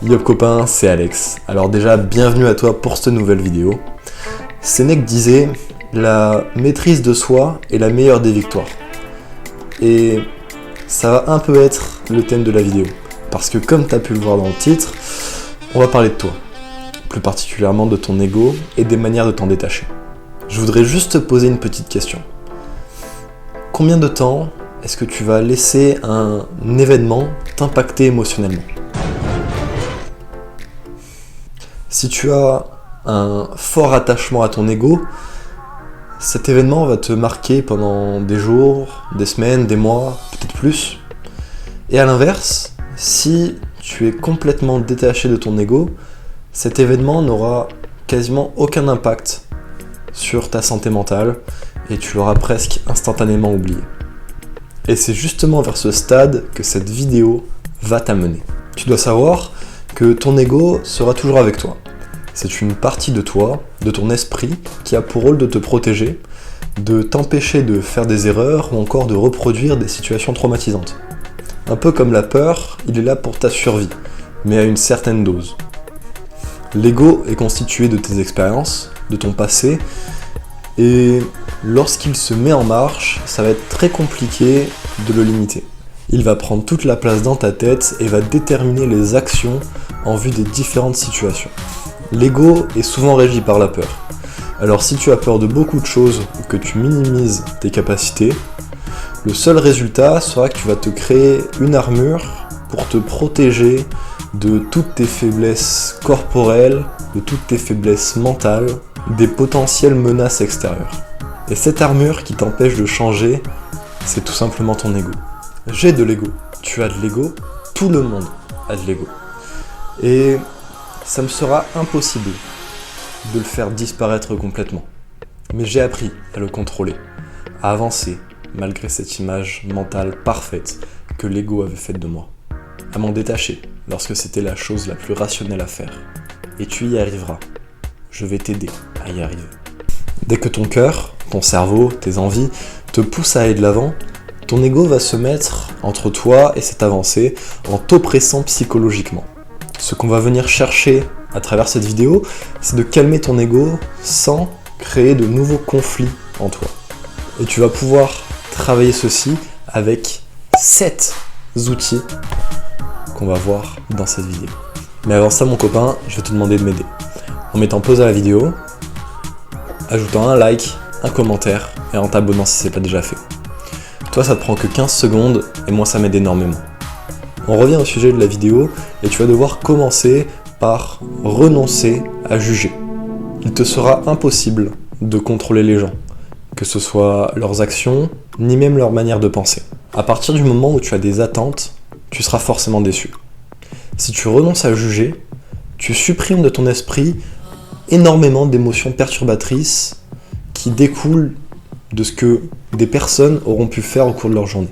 Yo copain, c'est Alex. Alors déjà, bienvenue à toi pour cette nouvelle vidéo. Sénèque disait « La maîtrise de soi est la meilleure des victoires ». Et ça va un peu être le thème de la vidéo. Parce que comme tu as pu le voir dans le titre, on va parler de toi. Plus particulièrement de ton ego et des manières de t'en détacher. Je voudrais juste te poser une petite question. Combien de temps est-ce que tu vas laisser un événement t'impacter émotionnellement ? Si tu as un fort attachement à ton ego, cet événement va te marquer pendant des jours, des semaines, des mois, peut-être plus. Et à l'inverse, si tu es complètement détaché de ton ego, cet événement n'aura quasiment aucun impact sur ta santé mentale et tu l'auras presque instantanément oublié. Et c'est justement vers ce stade que cette vidéo va t'amener. Tu dois savoir que ton ego sera toujours avec toi. C'est une partie de toi, de ton esprit, qui a pour rôle de te protéger, de t'empêcher de faire des erreurs ou encore de reproduire des situations traumatisantes. Un peu comme la peur, il est là pour ta survie, mais à une certaine dose. L'ego est constitué de tes expériences, de ton passé, et lorsqu'il se met en marche, ça va être très compliqué de le limiter. Il va prendre toute la place dans ta tête et va déterminer les actions en vue des différentes situations. L'ego est souvent régi par la peur. Alors si tu as peur de beaucoup de choses ou que tu minimises tes capacités, le seul résultat sera que tu vas te créer une armure pour te protéger de toutes tes faiblesses corporelles, de toutes tes faiblesses mentales, des potentielles menaces extérieures. Et cette armure qui t'empêche de changer, c'est tout simplement ton ego. J'ai de l'ego, tu as de l'ego, tout le monde a de l'ego. Et ça me sera impossible de le faire disparaître complètement. Mais j'ai appris à le contrôler, à avancer malgré cette image mentale parfaite que l'ego avait faite de moi. À m'en détacher lorsque c'était la chose la plus rationnelle à faire. Et tu y arriveras. Je vais t'aider à y arriver. Dès que ton cœur, ton cerveau, tes envies te poussent à aller de l'avant, ton ego va se mettre entre toi et cette avancée en t'oppressant psychologiquement. Ce qu'on va venir chercher à travers cette vidéo, c'est de calmer ton ego sans créer de nouveaux conflits en toi. Et tu vas pouvoir travailler ceci avec 7 outils qu'on va voir dans cette vidéo. Mais avant ça, mon copain, je vais te demander de m'aider. En mettant pause à la vidéo, ajoutant un like, un commentaire et en t'abonnant si c'est pas déjà fait. Toi, ça te prend que 15 secondes et moi, ça m'aide énormément. On revient au sujet de la vidéo et tu vas devoir commencer par renoncer à juger. Il te sera impossible de contrôler les gens, que ce soit leurs actions, ni même leur manière de penser. À partir du moment où tu as des attentes, tu seras forcément déçu. Si tu renonces à juger, tu supprimes de ton esprit énormément d'émotions perturbatrices qui découlent de ce que des personnes auront pu faire au cours de leur journée.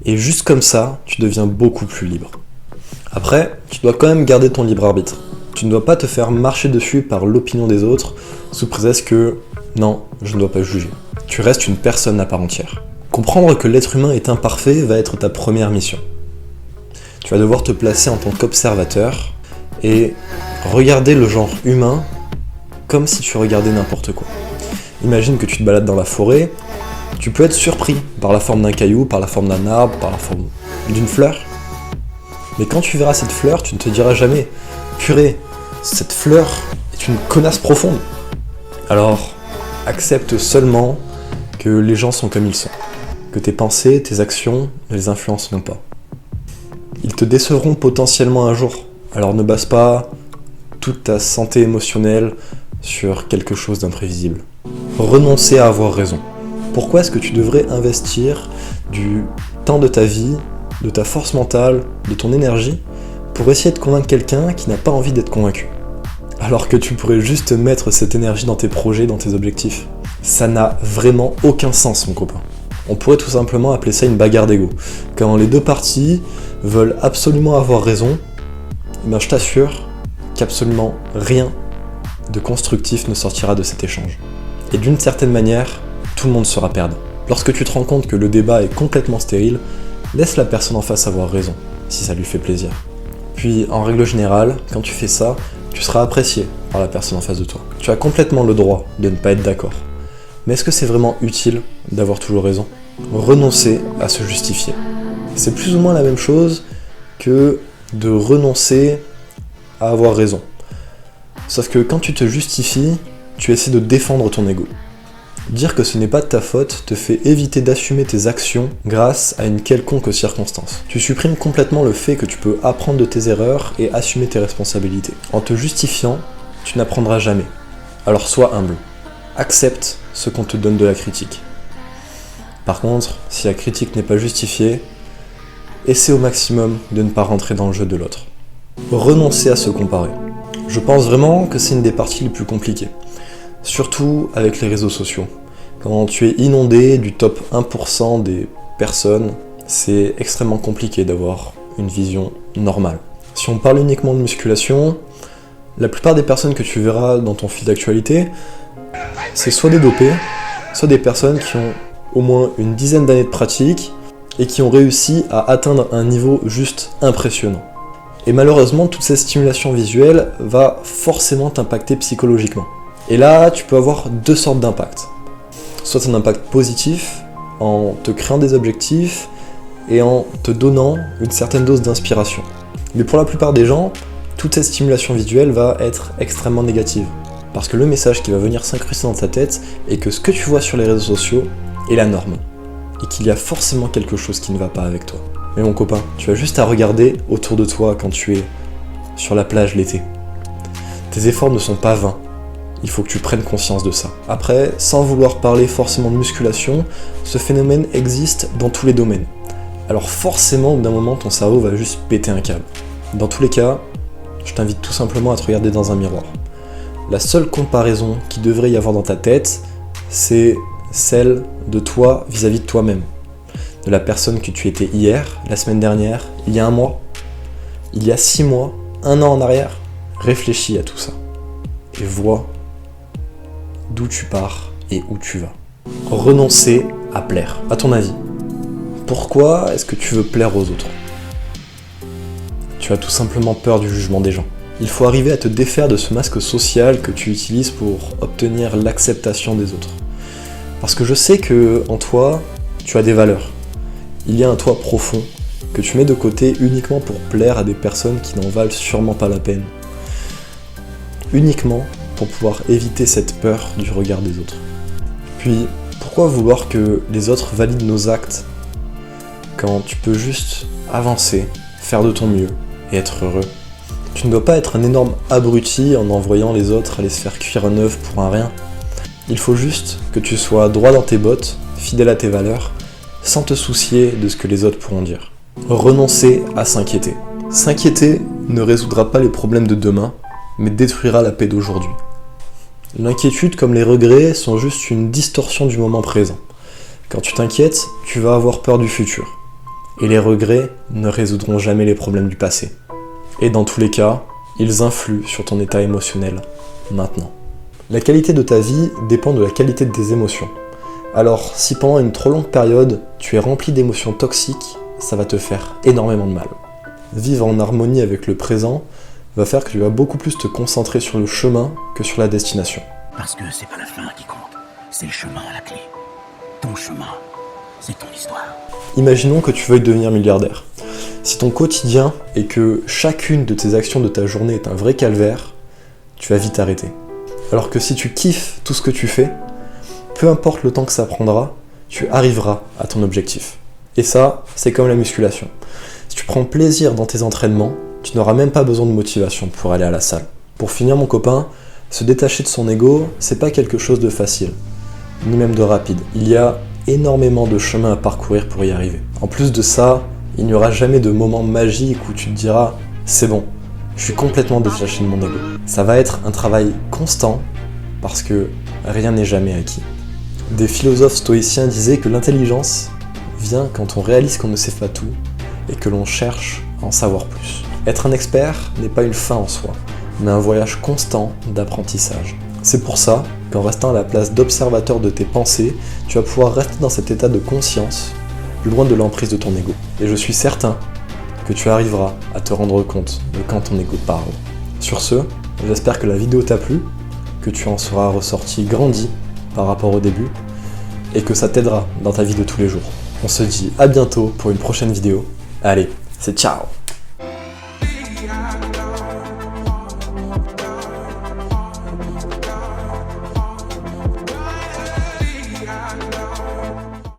Et juste comme ça, tu deviens beaucoup plus libre. Après, tu dois quand même garder ton libre arbitre. Tu ne dois pas te faire marcher dessus par l'opinion des autres sous prétexte que non, je ne dois pas juger. Tu restes une personne à part entière. Comprendre que l'être humain est imparfait va être ta première mission. Tu vas devoir te placer en tant qu'observateur et regarder le genre humain comme si tu regardais n'importe quoi. Imagine que tu te balades dans la forêt, tu peux être surpris par la forme d'un caillou, par la forme d'un arbre, par la forme d'une fleur. Mais quand tu verras cette fleur, tu ne te diras jamais « Purée, cette fleur est une connasse profonde !» Alors, accepte seulement que les gens sont comme ils sont, que tes pensées, tes actions ne les influenceront pas. Ils te décevront potentiellement un jour, alors ne base pas toute ta santé émotionnelle sur quelque chose d'imprévisible. Renoncer à avoir raison. Pourquoi est-ce que tu devrais investir du temps de ta vie, de ta force mentale, de ton énergie, pour essayer de convaincre quelqu'un qui n'a pas envie d'être convaincu ? Alors que tu pourrais juste mettre cette énergie dans tes projets, dans tes objectifs. Ça n'a vraiment aucun sens, mon copain. On pourrait tout simplement appeler ça une bagarre d'ego. Quand les deux parties veulent absolument avoir raison, je t'assure qu'absolument rien de constructif ne sortira de cet échange. Et d'une certaine manière, tout le monde sera perdant. Lorsque tu te rends compte que le débat est complètement stérile, laisse la personne en face avoir raison, si ça lui fait plaisir. Puis en règle générale, quand tu fais ça, tu seras apprécié par la personne en face de toi. Tu as complètement le droit de ne pas être d'accord. Mais est-ce que c'est vraiment utile d'avoir toujours raison ? Renoncer à se justifier. C'est plus ou moins la même chose que de renoncer à avoir raison. Sauf que quand tu te justifies, tu essaies de défendre ton ego. Dire que ce n'est pas de ta faute te fait éviter d'assumer tes actions grâce à une quelconque circonstance. Tu supprimes complètement le fait que tu peux apprendre de tes erreurs et assumer tes responsabilités. En te justifiant, tu n'apprendras jamais. Alors sois humble. Accepte ce qu'on te donne de la critique. Par contre, si la critique n'est pas justifiée, essaie au maximum de ne pas rentrer dans le jeu de l'autre. Renoncer à se comparer. Je pense vraiment que c'est une des parties les plus compliquées. Surtout avec les réseaux sociaux. Quand tu es inondé du top 1% des personnes, c'est extrêmement compliqué d'avoir une vision normale. Si on parle uniquement de musculation, la plupart des personnes que tu verras dans ton fil d'actualité, c'est soit des dopés, soit des personnes qui ont au moins une dizaine d'années de pratique et qui ont réussi à atteindre un niveau juste impressionnant. Et malheureusement, toute cette stimulation visuelle va forcément t'impacter psychologiquement. Et là, tu peux avoir deux sortes d'impacts. Soit un impact positif, en te créant des objectifs et en te donnant une certaine dose d'inspiration. Mais pour la plupart des gens, toute cette stimulation visuelle va être extrêmement négative. Parce que le message qui va venir s'incruster dans ta tête est que ce que tu vois sur les réseaux sociaux est la norme. Et qu'il y a forcément quelque chose qui ne va pas avec toi. Mais mon copain, tu as juste à regarder autour de toi quand tu es sur la plage l'été. Tes efforts ne sont pas vains. Il faut que tu prennes conscience de ça. Après, sans vouloir parler forcément de musculation, ce phénomène existe dans tous les domaines. Alors forcément, au bout d'un moment, ton cerveau va juste péter un câble. Dans tous les cas, je t'invite tout simplement à te regarder dans un miroir. La seule comparaison qu'il devrait y avoir dans ta tête, c'est celle de toi vis-à-vis de toi-même. De la personne que tu étais hier, la semaine dernière, il y a un mois, il y a 6 mois, 1 an en arrière. Réfléchis à tout ça et vois d'où tu pars et où tu vas. Renoncer à plaire. À ton avis, pourquoi est-ce que tu veux plaire aux autres ? Tu as tout simplement peur du jugement des gens. Il faut arriver à te défaire de ce masque social que tu utilises pour obtenir l'acceptation des autres. Parce que je sais que en toi, tu as des valeurs. Il y a un toi profond que tu mets de côté uniquement pour plaire à des personnes qui n'en valent sûrement pas la peine. Uniquement pour pouvoir éviter cette peur du regard des autres. Puis, pourquoi vouloir que les autres valident nos actes quand tu peux juste avancer, faire de ton mieux et être heureux ? Tu ne dois pas être un énorme abruti en envoyant les autres aller se faire cuire un œuf pour un rien. Il faut juste que tu sois droit dans tes bottes, fidèle à tes valeurs, sans te soucier de ce que les autres pourront dire. Renoncer à s'inquiéter. S'inquiéter ne résoudra pas les problèmes de demain, mais détruira la paix d'aujourd'hui. L'inquiétude comme les regrets sont juste une distorsion du moment présent. Quand tu t'inquiètes, tu vas avoir peur du futur. Et les regrets ne résoudront jamais les problèmes du passé. Et dans tous les cas, ils influent sur ton état émotionnel, maintenant. La qualité de ta vie dépend de la qualité de tes émotions. Alors, si pendant une trop longue période, tu es rempli d'émotions toxiques, ça va te faire énormément de mal. Vivre en harmonie avec le présent va faire que tu vas beaucoup plus te concentrer sur le chemin que sur la destination. Parce que c'est pas la fin qui compte, c'est le chemin à la clé. Ton chemin, c'est ton histoire. Imaginons que tu veuilles devenir milliardaire. Si ton quotidien est que chacune de tes actions de ta journée est un vrai calvaire, tu vas vite arrêter. Alors que si tu kiffes tout ce que tu fais, peu importe le temps que ça prendra, tu arriveras à ton objectif. Et ça, c'est comme la musculation. Si tu prends plaisir dans tes entraînements, tu n'auras même pas besoin de motivation pour aller à la salle. Pour finir mon copain, se détacher de son ego, c'est pas quelque chose de facile, ni même de rapide. Il y a énormément de chemin à parcourir pour y arriver. En plus de ça, il n'y aura jamais de moment magique où tu te diras « c'est bon, je suis complètement détaché de mon ego ». Ça va être un travail constant parce que rien n'est jamais acquis. Des philosophes stoïciens disaient que l'intelligence vient quand on réalise qu'on ne sait pas tout et que l'on cherche à en savoir plus. Être un expert n'est pas une fin en soi, mais un voyage constant d'apprentissage. C'est pour ça qu'en restant à la place d'observateur de tes pensées, tu vas pouvoir rester dans cet état de conscience, loin de l'emprise de ton ego. Et je suis certain que tu arriveras à te rendre compte de quand ton ego parle. Sur ce, j'espère que la vidéo t'a plu, que tu en seras ressorti grandi par rapport au début, et que ça t'aidera dans ta vie de tous les jours. On se dit à bientôt pour une prochaine vidéo. Allez, c'est ciao!